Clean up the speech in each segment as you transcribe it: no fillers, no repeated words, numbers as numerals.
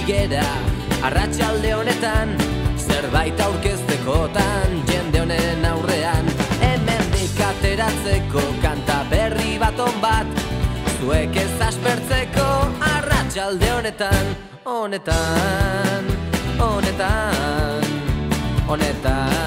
gera arratsalde honetan, zerbait aurkeztekotan jende honen aurrean. Hemendik ateratzeko kanta berri baton bat, zuek ez aspertzeko arratsalde honetan, honetan, honetan, honetan.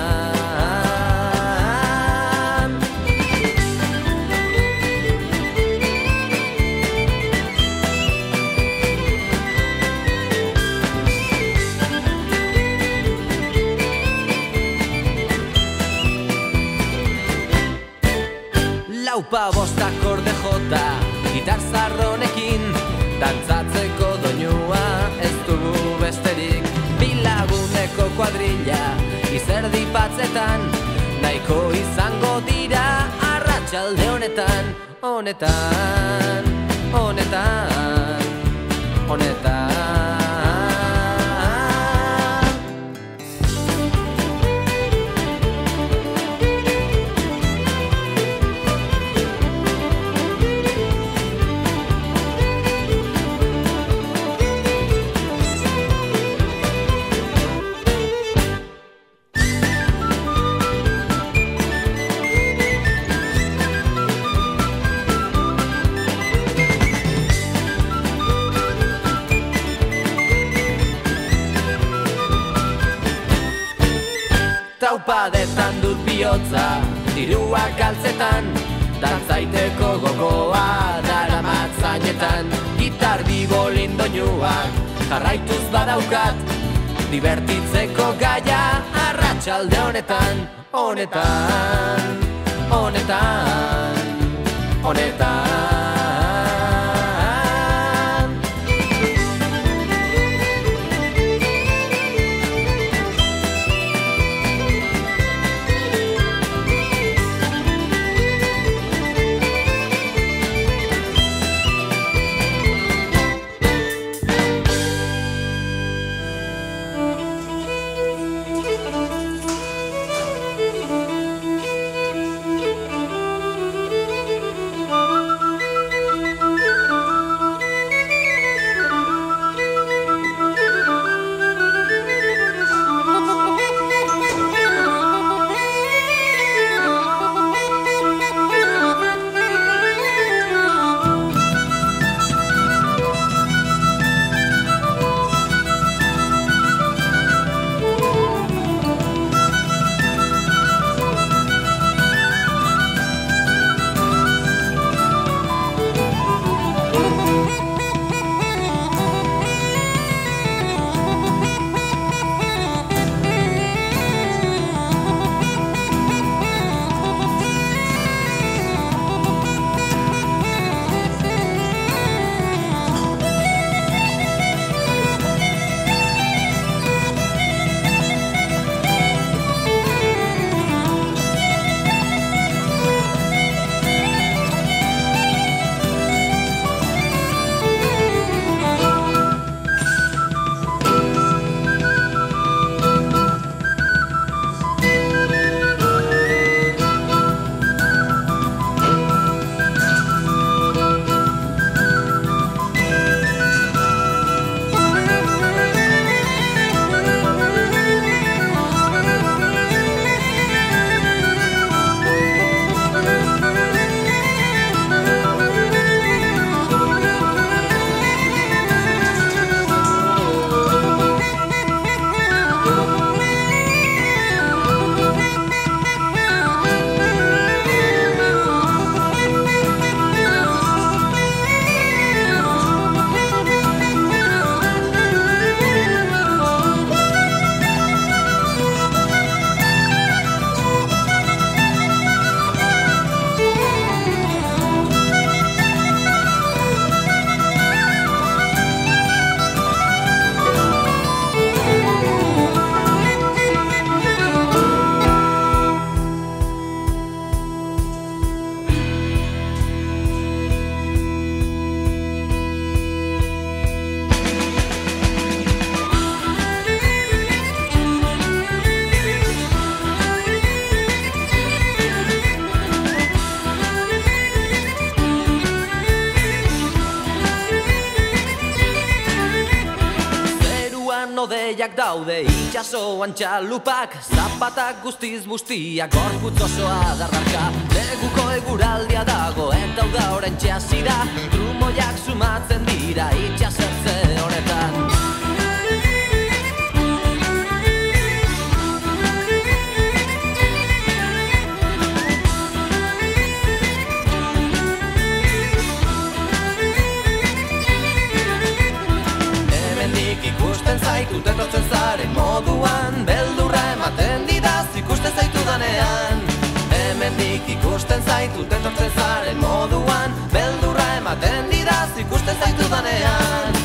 Laupa bost akorde jota, gitar zarronekin, dantzatzeko doinua ez dugu besterik. Bilaguneko kuadrilla, izerdi patzetan, nahiko izango dira arratsalde honetan, honetan, honetan, honetan. Taupadetan dut bihotza, diruak altzetan, dantzaiteko gogoa daramat zainetan. Gitar bibolin doinuak jarraituz badaukat, divertitzeko gaia arratsalde honetan, honetan, honetan, honetan. gehiak daude itxasoan txalupak, zapatak guztiz bustiak, gorputz osoa dardarka. Neguko eguraldia dago eta uda oraintxe hasi da, trumoiak sumatzen dira itxasertze honetan. Ikusten zaitut etortzen zaren moduan, beldurra ematen didaz ikusten zaitu danean. Hemendik ikusten zaitut etortzen zaren moduan, beldurra ematen didaz ikusten zaitu danean.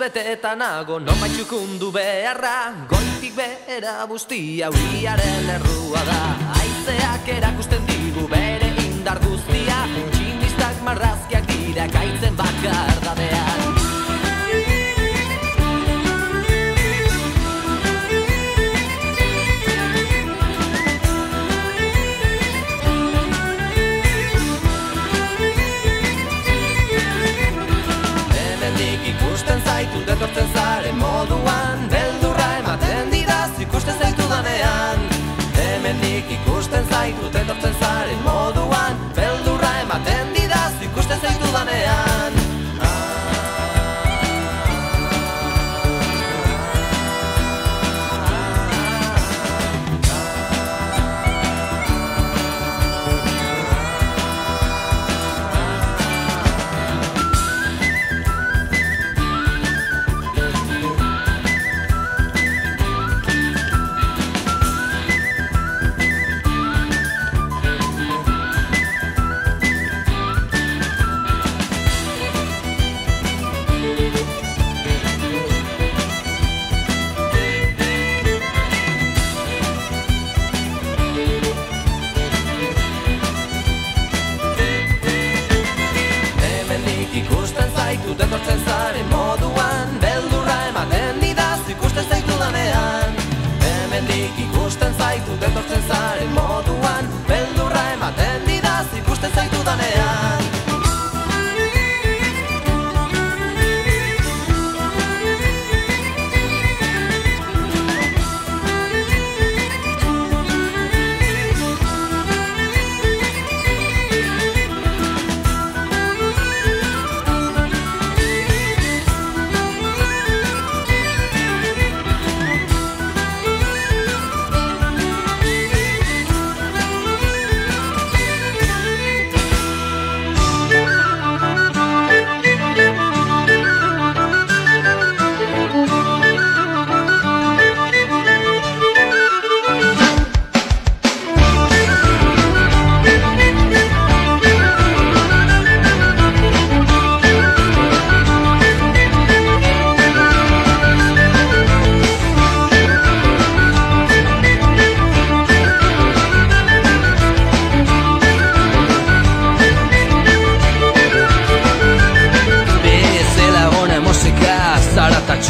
Betetan nago, nonbait txukundu beharra, goitik behera guztia uriaren errua da. Haizeak erakusten digu bere indar guztia, tximistak marrazkiak dira kaitzen bakar dadean. Zaitut etortzen zaren moduan, beldurra ematen didaz ikusten zaitu danean. Hemendik ikusten zaitut etortzen zaren moduan, beldurra ematen didaz ikusten zaitu danean. Etortzen zaren moduan, beldurra ematen didaz ikusten zaitu danean. Hemendik ikusten zaitut etortzen zaren moduan, beldurra ematen didaz ikusten zaitu danean.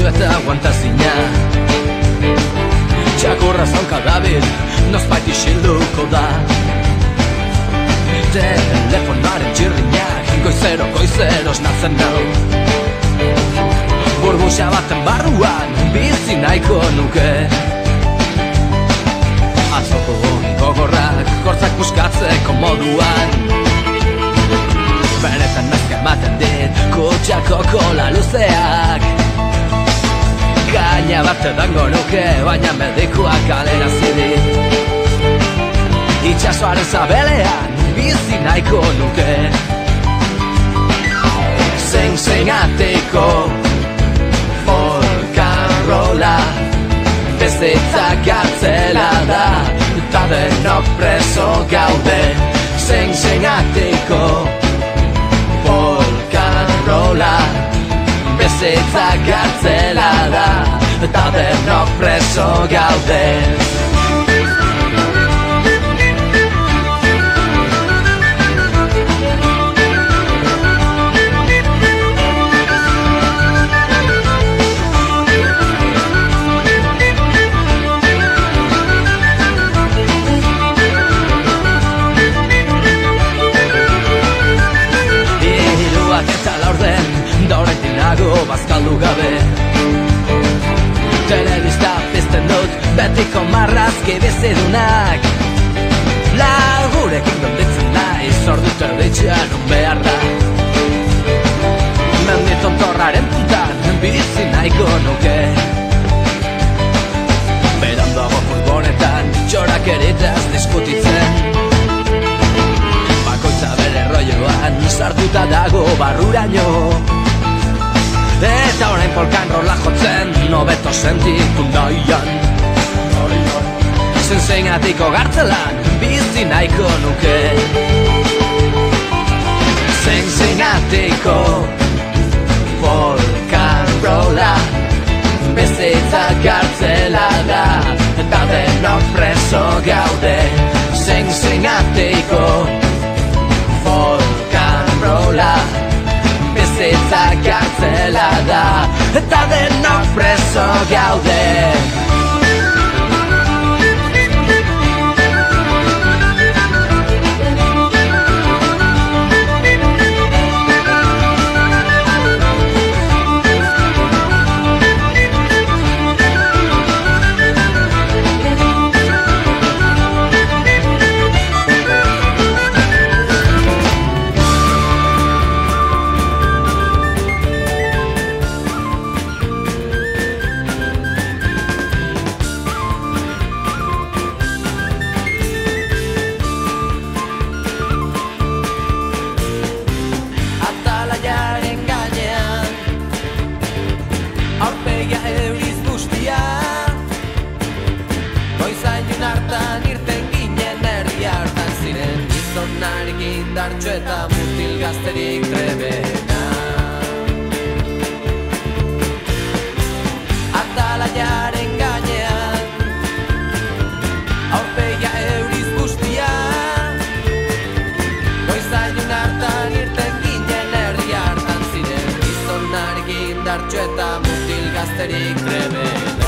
Eta aguantazina txakurra zaunka dabil, nozbait isilduko da. Telefonoaren txirrinak goizero esnatzen nau. Burbuxa baten barruan bizi nahiko nuke. Atzoko gogorrak gortzak buskatzeko moduan, benetan nazka ematen dit kutxako kola luzeak. Gaina bat edango nuke, baina medikuak kalera zidit. Itxasoaren zabelean bizi nahiko nuke. Zein ateko folk and rolla, beste preso gaude zein-zeinatiko polkarola. Bizitza kartzela da, eta denok preso gaude. Dauretik nago bazkaldu gabe Telebista pizten dut betiko marrazki bizidunak Lagurekin gonditzen naiz ordu erditzean behar da Mendi tontorraren puntan bizi nahiko nuke Beran dago furgonetan txorak eritaz diskutitzen Bakoitza bere rolloan sartuta dago barruraino Eta orain polkan rola jotzen nobeto sentitu nahian Zein-zeinatiko gartzelan bizi nahiko nuke Zein-zeinatiko polkan rola Bizitza gartzela da eta denok preso gaude Zein-zeinatiko polkan rola Bizitza kartzela da, eta denok preso gaude Dartxo eta mutil gazterik trebena Atalaiaren gainean Aurpegia euriz guztia Goizainun hartan irten ginen herri hartan ziren Gizonarekin dartxo eta mutil gazterik trebena